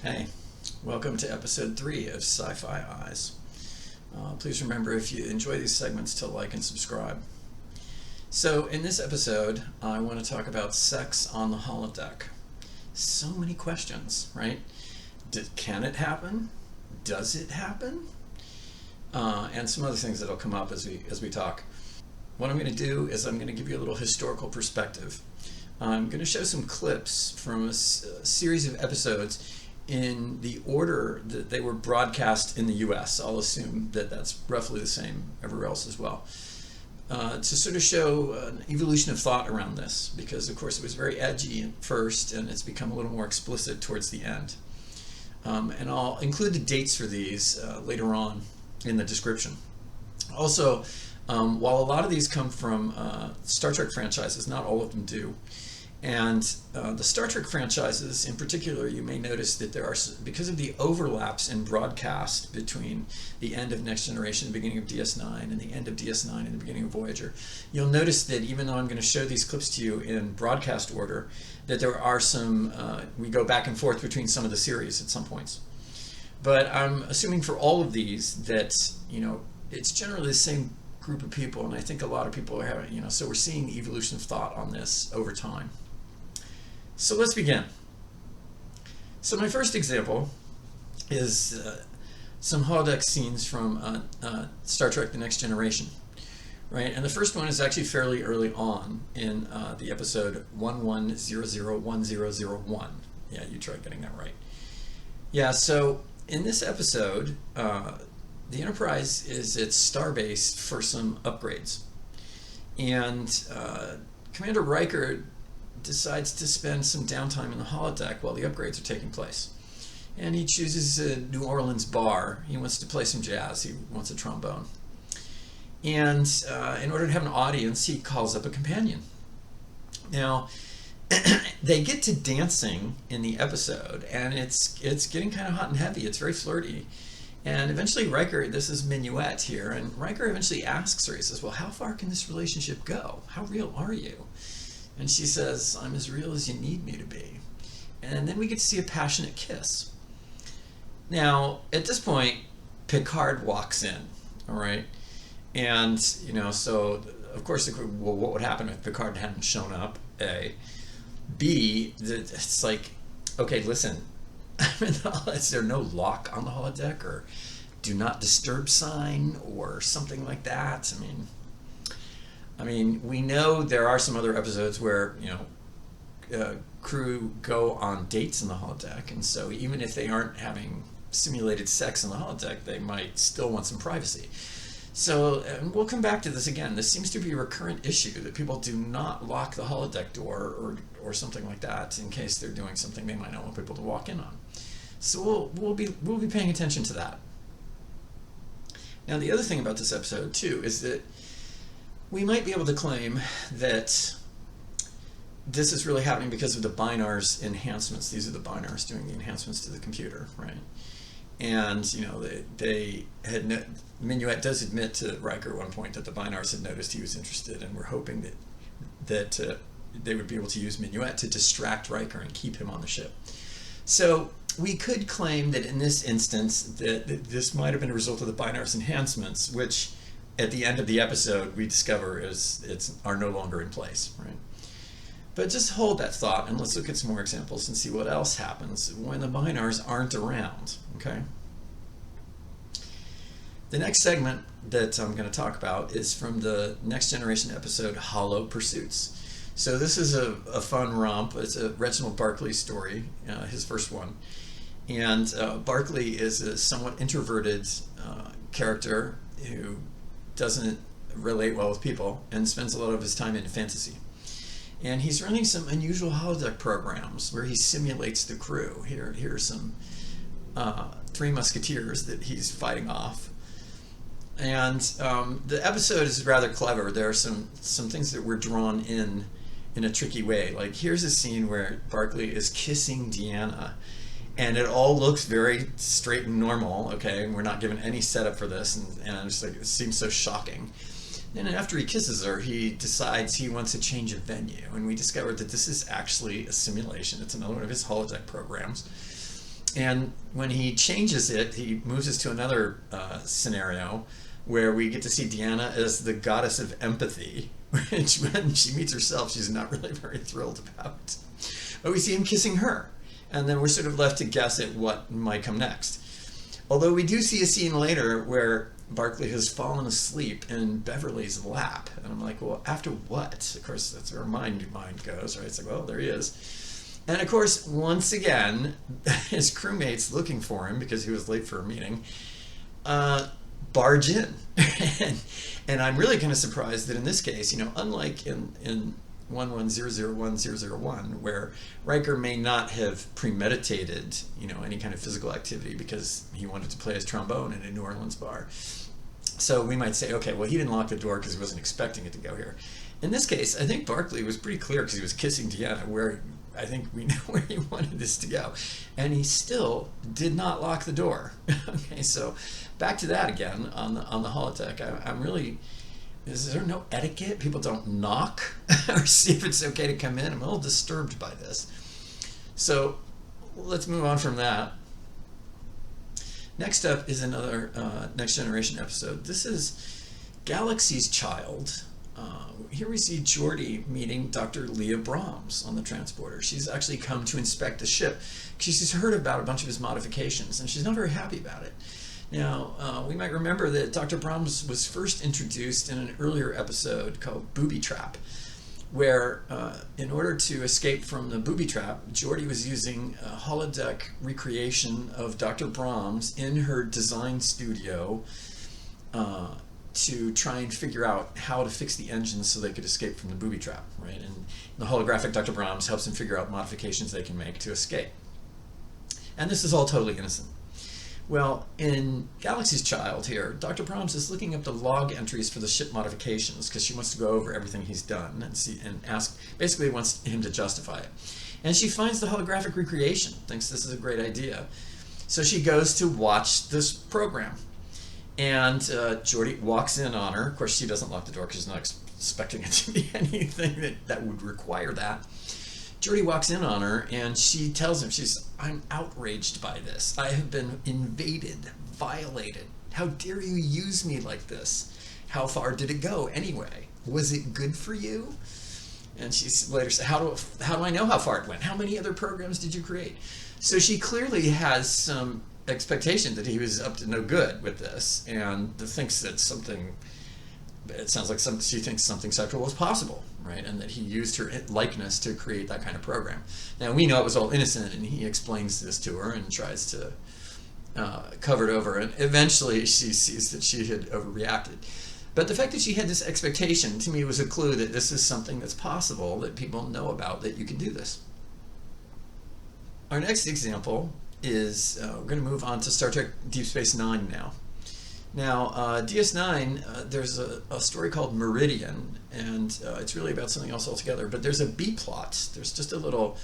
Hey, welcome to episode 3 of Sci-Fi Eyes. Please remember, if you enjoy these segments, to like and subscribe. So in this episode, I want to talk about sex on the holodeck. So many questions, right? Can it happen? Does it happen? And some other things that'll come up as we talk. What I'm going to do is I'm going to give you a little historical perspective. I'm going to show some clips from a series of episodes in the order that they were broadcast in the US. I'll assume that that's roughly the same everywhere else as well. To sort of show an evolution of thought around this, because of course it was very edgy at first and it's become a little more explicit towards the end. And I'll include the dates for these later on in the description. Also, while a lot of these come from Star Trek franchises, not all of them do. And the Star Trek franchises in particular, you may notice that there are, because of the overlaps in broadcast between the end of Next Generation, the beginning of DS9, and the end of DS9 and the beginning of Voyager, you'll notice that even though I'm going to show these clips to you in broadcast order, that there are some, we go back and forth between some of the series at some points. But I'm assuming for all of these that, it's generally the same group of people, and I think a lot of people are having, so we're seeing evolution of thought on this over time. So let's begin. So my first example is some holodeck scenes from Star Trek: The Next Generation, right? And the first one is actually fairly early on in the episode 11001001. Yeah, you tried getting that right. Yeah, so in this episode, the Enterprise is at Starbase for some upgrades, and Commander Riker decides to spend some downtime in the holodeck while the upgrades are taking place. And he chooses a New Orleans bar. He wants to play some jazz. He wants a trombone. And in order to have an audience, he calls up a companion. Now, they get to dancing in the episode, and it's getting kind of hot and heavy. It's very flirty. And eventually Riker, this is Minuet here, and Riker eventually asks her, he says, well, how far can this relationship go? How real are you? And she says, I'm as real as you need me to be. And then we get to see a passionate kiss. Now, at this point, Picard walks in, all right? And, so, of course, well, what would happen if Picard hadn't shown up, A. B, it's like, okay, listen, is there no lock on the holodeck, or do not disturb sign, or something like that? I mean, we know there are some other episodes where, crew go on dates in the holodeck, and so even if they aren't having simulated sex in the holodeck, they might still want some privacy. So, and we'll come back to this again. This seems to be a recurrent issue, that people do not lock the holodeck door or something like that in case they're doing something they might not want people to walk in on. So we'll be paying attention to that. Now, the other thing about this episode too is that we might be able to claim that this is really happening because of the Binar's enhancements. These are the Binars doing the enhancements to the computer, right? And they had Minuet does admit to Riker at one point that the Binars had noticed he was interested, and were hoping that they would be able to use Minuet to distract Riker and keep him on the ship. So we could claim that in this instance that this might have been a result of the Binar's enhancements, which at the end of the episode we discover are no longer in place, right? But just hold that thought, and let's look at some more examples and see what else happens when the Binars aren't around, okay? The next segment that I'm going to talk about is from the Next Generation episode Hollow Pursuits. So this is a fun romp. It's a Reginald Barclay story, his first one. And Barclay is a somewhat introverted character who doesn't relate well with people and spends a lot of his time in fantasy. And he's running some unusual holodeck programs where he simulates the crew. Here are some Three Musketeers that he's fighting off. And the episode is rather clever. There are some things that were drawn in a tricky way. Like, here's a scene where Barclay is kissing Deanna, and it all looks very straight and normal, okay? And we're not given any setup for this, and I'm just like, it seems so shocking. And after he kisses her, he decides he wants to change a venue, and we discovered that this is actually a simulation. It's another one of his holodeck programs. And when he changes it, he moves us to another scenario where we get to see Deanna as the goddess of empathy, which when she meets herself, she's not really very thrilled about. But we see him kissing her, and then we're sort of left to guess at what might come next. Although we do see a scene later where Barclay has fallen asleep in Beverly's lap, and I'm like, well, after what? Of course, that's where mind goes, right? It's like, well, there he is. And of course, once again, his crewmates looking for him because he was late for a meeting, barge in. And I'm really kind of surprised that in this case, unlike in 11001001, where Riker may not have premeditated, any kind of physical activity because he wanted to play his trombone in a New Orleans bar. So we might say, okay, well, he didn't lock the door because he wasn't expecting it to go here. In this case, I think Barclay was pretty clear because he was kissing Deanna, where I think we know where he wanted this to go. And he still did not lock the door. Okay, so back to that again on the holodeck. I'm really, is there no etiquette? People don't knock or see if it's okay to come in. I'm a little disturbed by this. So let's move on from that. Next up is another Next Generation episode. This is Galaxy's Child. Here we see Geordi meeting Dr. Leah Brahms on the transporter. She's actually come to inspect the ship. She's heard about a bunch of his modifications, and she's not very happy about it. Now, we might remember that Dr. Brahms was first introduced in an earlier episode called Booby Trap, where in order to escape from the booby trap, Geordi was using a holodeck recreation of Dr. Brahms in her design studio to try and figure out how to fix the engines so they could escape from the booby trap, right? And the holographic Dr. Brahms helps them figure out modifications they can make to escape. And this is all totally innocent. Well, in Galaxy's Child here, Dr. Brahms is looking up the log entries for the ship modifications because she wants to go over everything he's done and basically wants him to justify it. And she finds the holographic recreation, thinks this is a great idea. So she goes to watch this program. And Geordi walks in on her. Of course, she doesn't lock the door because she's not expecting it to be anything that would require that. Geordi walks in on her and she tells him, I'm outraged by this. I have been invaded, violated. How dare you use me like this? How far did it go anyway? Was it good for you? And she later said, how do I know how far it went? How many other programs did you create? So she clearly has some expectation that he was up to no good with this, and thinks that it sounds like she thinks something sexual was possible, right? And that he used her likeness to create that kind of program. Now we know it was all innocent, and he explains this to her and tries to cover it over, and eventually she sees that she had overreacted. But the fact that she had this expectation, to me, was a clue that this is something that's possible, that people know about, that you can do this. Our next example is, we're going to move on to Star Trek Deep Space Nine now. Now, DS9, there's a story called Meridian, and it's really about something else altogether, but there's a B-plot. There's just a little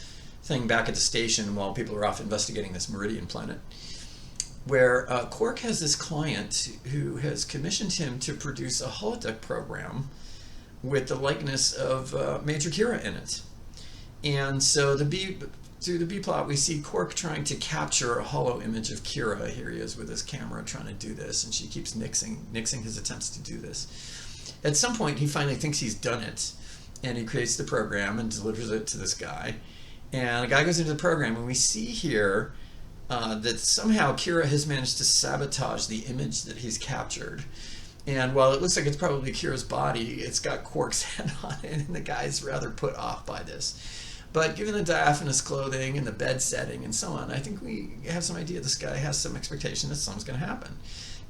thing back at the station while people are off investigating this Meridian planet, where Quark has this client who has commissioned him to produce a holodeck program with the likeness of Major Kira in it. And so through the B-plot, we see Quark trying to capture a holo image of Kira. Here he is with his camera trying to do this, and she keeps nixing his attempts to do this. At some point, he finally thinks he's done it, and he creates the program and delivers it to this guy. And the guy goes into the program, and we see here that somehow Kira has managed to sabotage the image that he's captured. And while it looks like it's probably Kira's body, it's got Quark's head on it, and the guy's rather put off by this. But given the diaphanous clothing and the bed setting and so on, I think we have some idea this guy has some expectation that something's going to happen.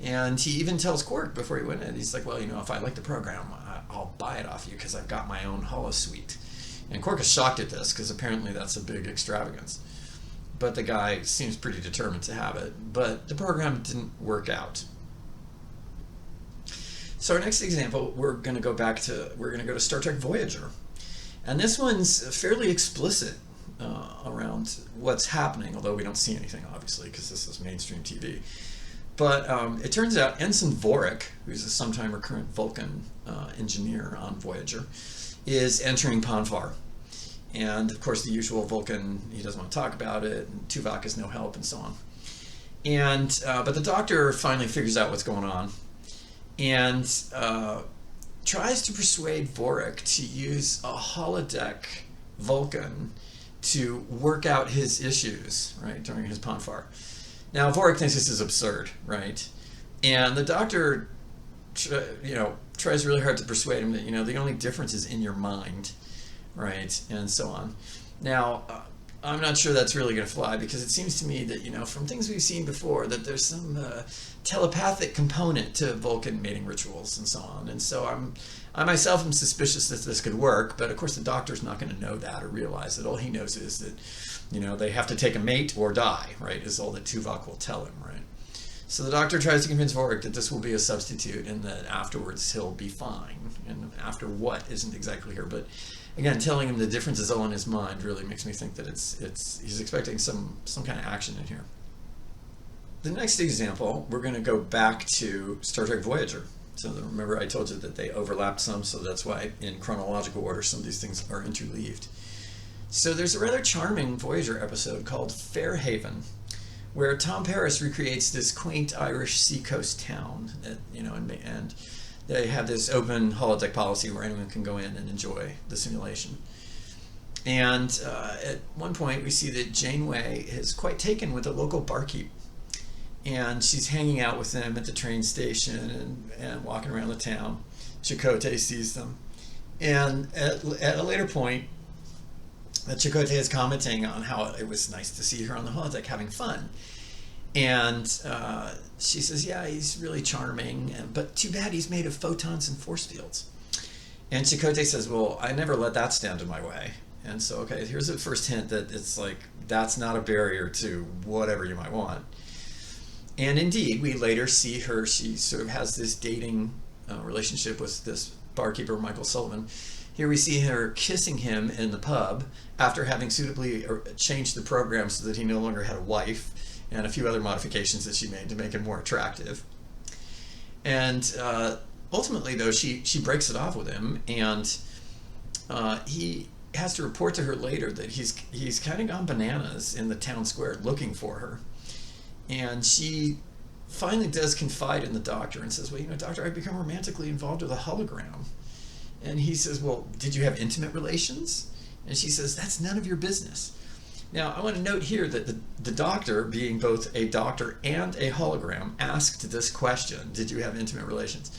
And he even tells Quark before he went in, he's like, well, if I like the program, I'll buy it off you because I've got my own holosuite. And Quark is shocked at this because apparently that's a big extravagance. But the guy seems pretty determined to have it. But the program didn't work out. So our next example, we're going to go to Star Trek Voyager. And this one's fairly explicit around what's happening, although we don't see anything, obviously, because this is mainstream TV. But it turns out Ensign Vorik, who's a sometime recurrent Vulcan engineer on Voyager, is entering Ponfar. And of course the usual Vulcan, he doesn't want to talk about it, and Tuvok is no help, and so on. And but the Doctor finally figures out what's going on, and tries to persuade Vorik to use a holodeck Vulcan to work out his issues, right, during his Ponfar. Now Vorik thinks this is absurd, right? And the Doctor, tries really hard to persuade him that, the only difference is in your mind, right, and so on. Now, I'm not sure that's really going to fly, because it seems to me that, from things we've seen before, that there's some telepathic component to Vulcan mating rituals and so on. And so I myself am suspicious that this could work, but of course the Doctor's not going to know that or realize that. All he knows is that, they have to take a mate or die, right, is all that Tuvok will tell him, right? So the Doctor tries to convince Vorik that this will be a substitute and that afterwards he'll be fine. And after what isn't exactly here, but again, telling him the difference is all in his mind really makes me think that he's expecting some kind of action in here. The next example, we're going to go back to Star Trek Voyager. So remember I told you that they overlapped some, so that's why in chronological order some of these things are interleaved. So there's a rather charming Voyager episode called Fairhaven, where Tom Paris recreates this quaint Irish seacoast town, that, and they have this open holodeck policy where anyone can go in and enjoy the simulation. And at one point we see that Janeway is quite taken with a local barkeep, and she's hanging out with them at the train station and walking around the town. Chakotay sees them, and at a later point, Chakotay is commenting on how it was nice to see her on the holodeck having fun. And she says, yeah, he's really charming, but too bad he's made of photons and force fields. And Chakotay says, well, I never let that stand in my way. And so, okay, here's the first hint that it's like, that's not a barrier to whatever you might want. And indeed, we later see her, she sort of has this dating relationship with this barkeeper, Michael Sullivan. Here we see her kissing him in the pub after having suitably changed the program so that he no longer had a wife, and a few other modifications that she made to make him more attractive. And ultimately, though, she breaks it off with him, and he has to report to her later that he's kind of gone bananas in the town square looking for her. And she finally does confide in the Doctor and says, well, Doctor, I've become romantically involved with a hologram. And he says, well, did you have intimate relations? And she says, that's none of your business. Now, I want to note here that the Doctor, being both a doctor and a hologram, asked this question, did you have intimate relations?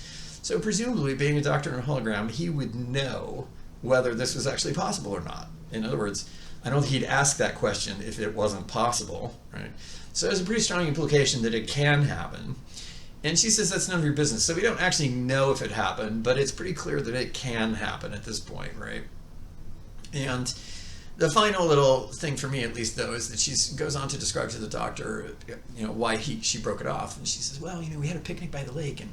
So presumably, being a doctor and a hologram, he would know whether this was actually possible or not. In other words, I don't think he'd ask that question if it wasn't possible, right? So there's a pretty strong implication that it can happen. And she says that's none of your business. So we don't actually know if it happened, but it's pretty clear that it can happen at this point, right? And the final little thing for me, at least, though, is that she goes on to describe to the Doctor, why she broke it off. And she says, well, we had a picnic by the lake, and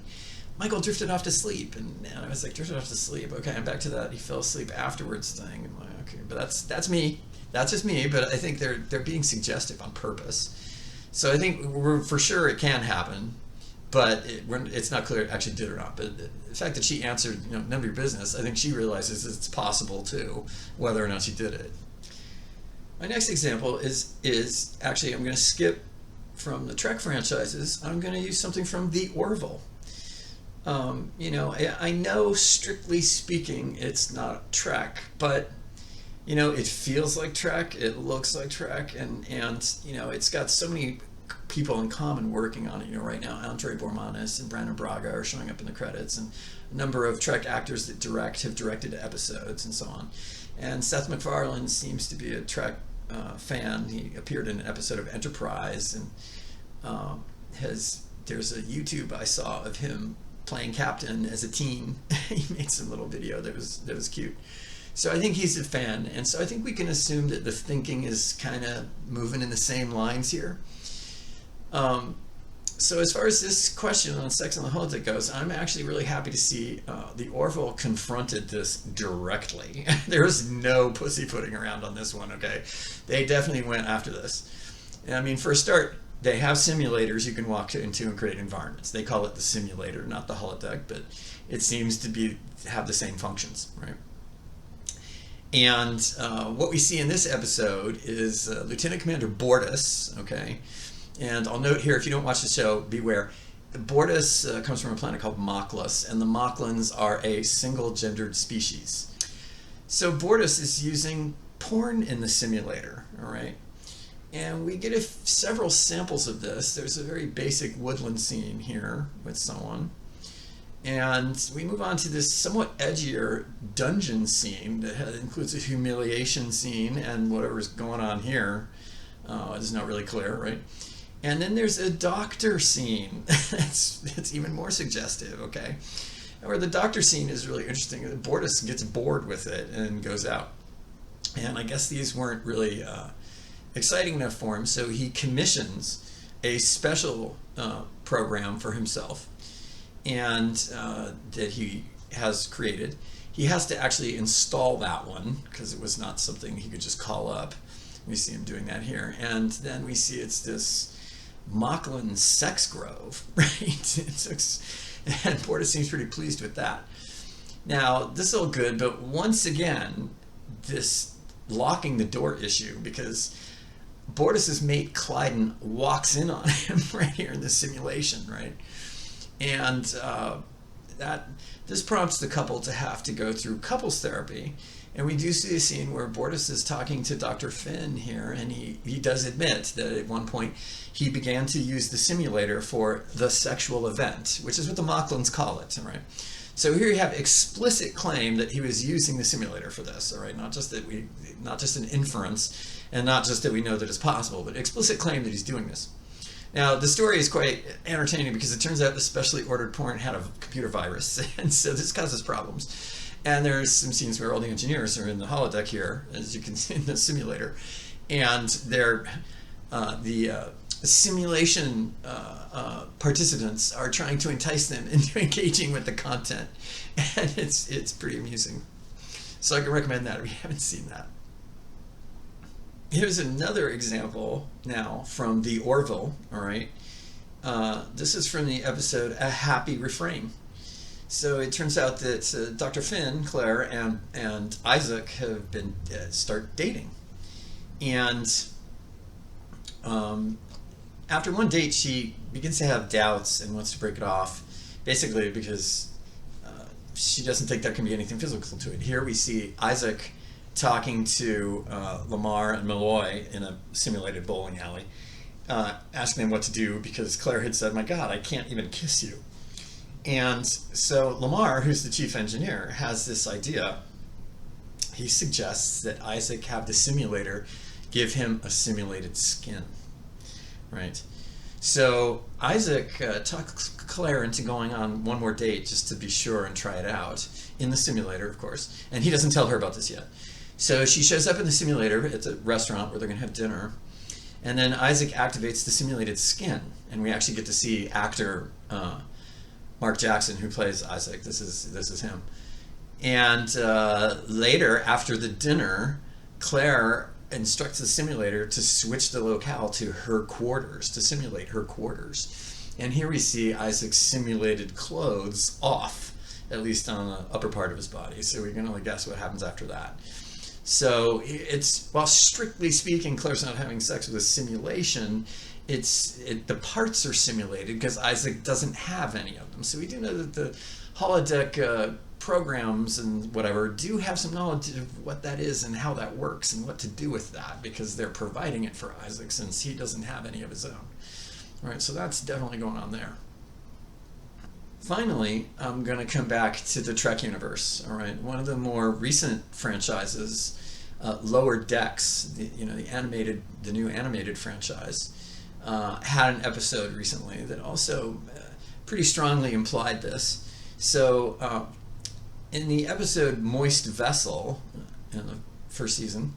Michael drifted off to sleep. And I was like, drifted off to sleep? Okay, I'm back to that he fell asleep afterwards thing. I'm like, okay, but that's me. That's just me, but I think they're being suggestive on purpose. So I think we're for sure it can happen, but it's not clear it actually did or not. But the fact that she answered, none of your business, I think she realizes it's possible too, whether or not she did it. My next example is actually, I'm going to skip from the Trek franchises. I'm going to use something from the Orville. I know strictly speaking it's not Trek, but it feels like Trek, it looks like Trek, and it's got so many people in common working on it. Right now, Andre Bormanis and Brandon Braga are showing up in the credits, and a number of Trek actors that have directed episodes and so on. And Seth MacFarlane seems to be a Trek fan. He appeared in an episode of Enterprise, and there's a YouTube I saw of him playing Captain as a teen. He made some little video that was cute. So I think he's a fan, and so I think we can assume that the thinking is kind of moving in the same lines here. So as far as this question on sex on the holodeck goes, I'm actually really happy to see the Orville confronted this directly. There's no pussyfooting around on this one, okay? They definitely went after this. And for a start, they have simulators you can walk into and create environments. They call it the simulator, not the holodeck, but it seems to have the same functions, right? And what we see in this episode is Lieutenant Commander Bortus, okay? And I'll note here, if you don't watch the show, beware. Bortus comes from a planet called Moklas, and the Moklans are a single-gendered species. So Bortus is using porn in the simulator, all right? And we get several samples of this. There's a very basic woodland scene here with someone. And we move on to this somewhat edgier dungeon scene that includes a humiliation scene and whatever's going on here is not really clear, right? And then there's a doctor scene that's even more suggestive, okay? Where the doctor scene is really interesting. Bortus gets bored with it and goes out. And I guess these weren't really exciting enough for him, so he commissions a special program for himself and that he has created. He has to actually install that one because it was not something he could just call up. We see him doing that here. And then we see it's this Moklan sex grove, right? And Bortus seems pretty pleased with that. Now, this is all good, but once again, this locking the door issue, because Bortus's mate Clyden walks in on him right here in the simulation, right? And this prompts the couple to have to go through couples therapy. And we do see a scene where Bortus is talking to Dr. Finn here, and he does admit that at one point he began to use the simulator for the sexual event, which is what the Moklans call it, right? So here you have explicit claim that he was using the simulator for this, all right? Not just an inference, and not just that we know that it's possible, but explicit claim that he's doing this. Now, the story is quite entertaining because it turns out the specially ordered porn had a computer virus, and so this causes problems. And there's some scenes where all the engineers are in the holodeck here, as you can see in the simulator, and they're the simulation participants are trying to entice them into engaging with the content, and it's pretty amusing. So I can recommend that if you haven't seen that. Here's another example now from the Orville, all right? This is from the episode A Happy Refrain. So it turns out that Dr. Finn, Claire, and Isaac have been start dating. And after one date, she begins to have doubts and wants to break it off, basically because she doesn't think there can be anything physical to it. Here we see Isaac talking to Lamar and Malloy in a simulated bowling alley, asking them what to do because Claire had said, "My God, I can't even kiss you." And so Lamar, who's the chief engineer, has this idea. He suggests that Isaac have the simulator give him a simulated skin, right? So Isaac talks Claire into going on one more date just to be sure and try it out in the simulator, of course. And he doesn't tell her about this yet. So she shows up in the simulator at the restaurant where they're going to have dinner. And then Isaac activates the simulated skin. And we actually get to see actor Mark Jackson, who plays Isaac. This is him. And later, after the dinner, Claire instructs the simulator to switch the locale to her quarters, to simulate her quarters. And here we see Isaac's simulated clothes off, at least on the upper part of his body. So we can only guess what happens after that. So while strictly speaking, Claire's not having sex with a simulation, the parts are simulated because Isaac doesn't have any of them. So we do know that the holodeck programs and whatever do have some knowledge of what that is and how that works and what to do with that, because they're providing it for Isaac since he doesn't have any of his own. All right, so that's definitely going on there. Finally, I'm going to come back to the Trek universe. All right, one of the more recent franchises, Lower Decks, the new animated franchise, had an episode recently that also pretty strongly implied this. So in the episode Moist Vessel, in the first season,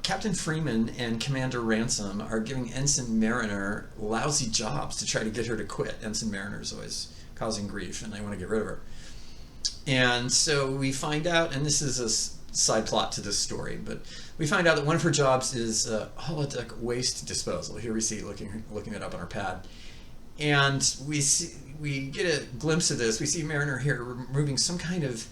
Captain Freeman and Commander Ransom are giving Ensign Mariner lousy jobs to try to get her to quit. Ensign Mariner's always causing grief, and they want to get rid of her. And so we find out, and this is a side plot to this story, but we find out that one of her jobs is holodeck waste disposal. Here we see looking it up on our pad, and we get a glimpse of this. We see Mariner here removing some kind of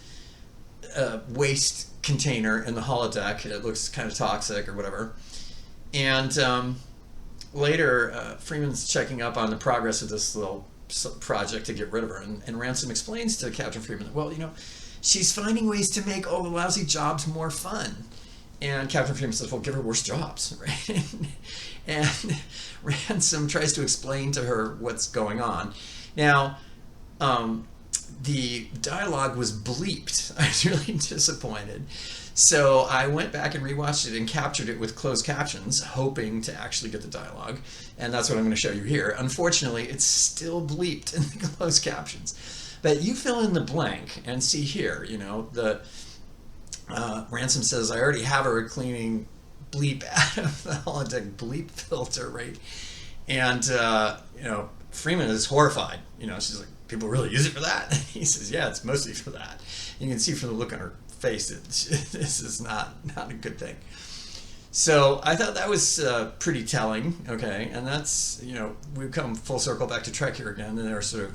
a waste container in the holodeck. It looks kind of toxic or whatever. And later, Freeman's checking up on the progress of this little project to get rid of her. And Ransom explains to Captain Freeman, well, you know, she's finding ways to make all the lousy jobs more fun. And Captain Freeman says, well, give her worse jobs, right? And Ransom tries to explain to her what's going on. Now, the dialogue was bleeped. I was really disappointed. So I went back and rewatched it and captured it with closed captions, hoping to actually get the dialogue. And that's what I'm going to show you here. Unfortunately, it's still bleeped in the closed captions. But you fill in the blank and see here, you know, the Ransom says, I already have her cleaning bleep out of the holodeck bleep filter, right? And, you know, Freeman is horrified. You know, she's like, people really use it for that? And he says, yeah, it's mostly for that. And you can see from the look on her face that this is not a good thing. So I thought that was pretty telling, okay? And that's, you know, we've come full circle back to Trek here again, and there sort of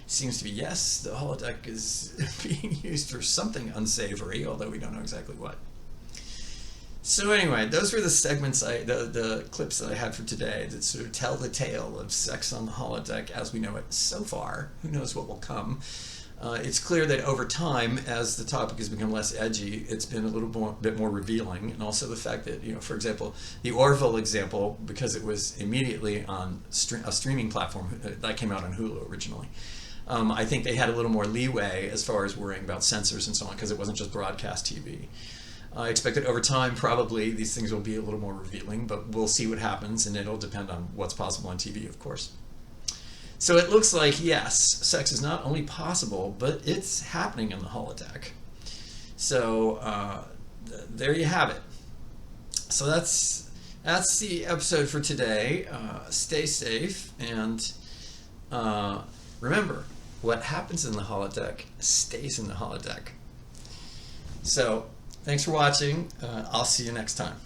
seems to be, yes, the holodeck is being used for something unsavory, although we don't know exactly what. So anyway, those were the segments, the clips that I had for today that sort of tell the tale of sex on the holodeck as we know it so far. Who knows what will come? It's clear that over time, as the topic has become less edgy, it's been a little bit more revealing, and also the fact that, you know, for example, the Orville example, because it was immediately on a streaming platform that came out on Hulu originally. I think they had a little more leeway as far as worrying about censors and so on, because it wasn't just broadcast TV. I expect that over time, probably, these things will be a little more revealing, but we'll see what happens, and it'll depend on what's possible on TV, of course. So it looks like, yes, sex is not only possible, but it's happening in the holodeck. So there you have it. So that's the episode for today. Stay safe, and remember, what happens in the holodeck stays in the holodeck. So thanks for watching. I'll see you next time.